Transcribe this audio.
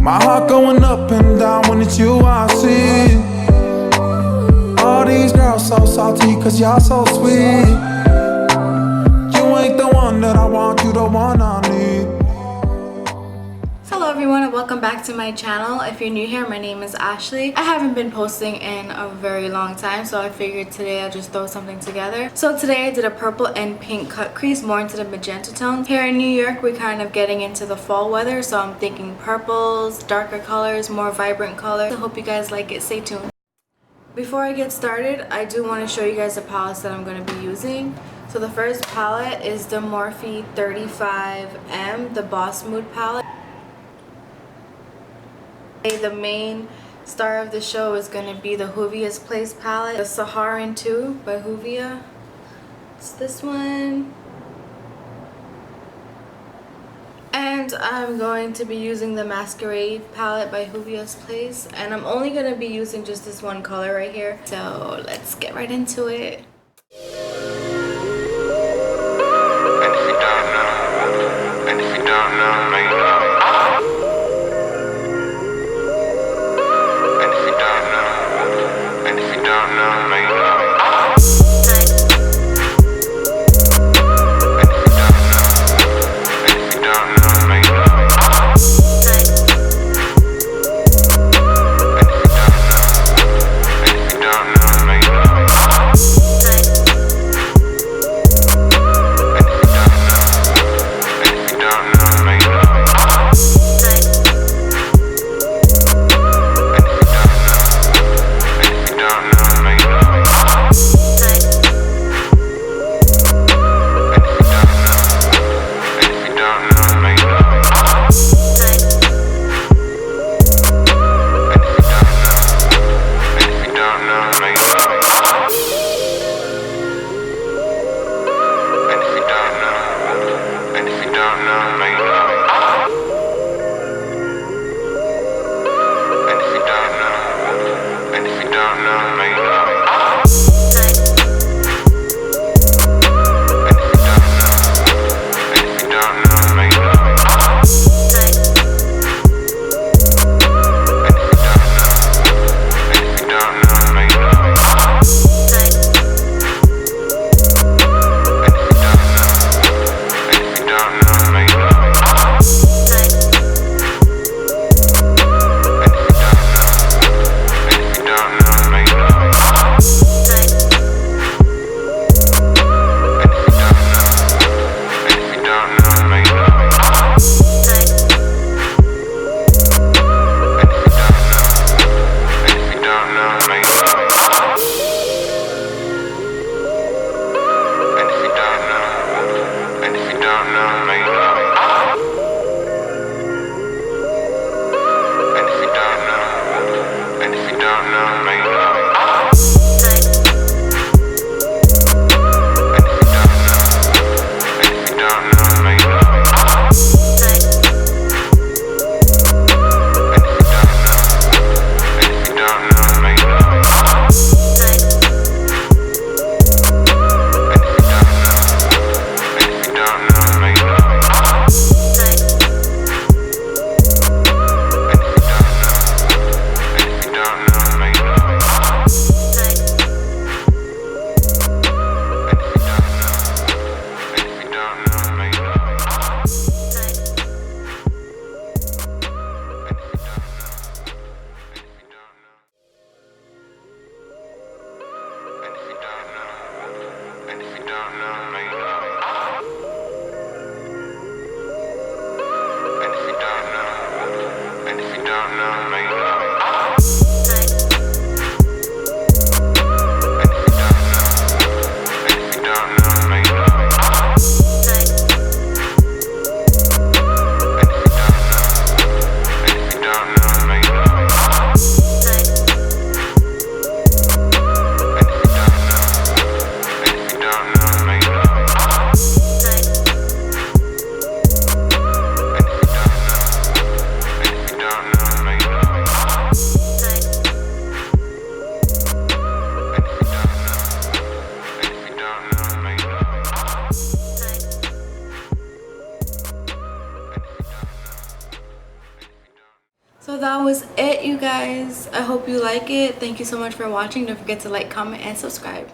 My heart going up and down when it's you I see. All these girls so salty cause y'all so sweet. You ain't the one that I want, you the one I need. Hello everyone and welcome back to my channel. If you're new here, my name is Ashley. I haven't been posting in a very long time, so I figured today I'll just throw something together. So today I did a purple and pink cut crease, more into the magenta tone. Here in New York, we're kind of getting into the fall weather, so I'm thinking purples, darker colors, more vibrant colors. I hope you guys like it. Stay tuned. Before I get started, I do want to show you guys the palettes that I'm going to be using. So the first palette is the Morphe 35M, the Boss Mood palette. The main star of the show is going to be the Juvias Place palette, the Saharan 2 by Juvia. It's this one. And I'm going to be using the Masquerade palette by Juvias Place. And I'm only going to be using just this one color right here. So let's get right into it. So that was it, you guys. I hope you like it. Thank you so much for watching. Don't forget to like, comment, and subscribe.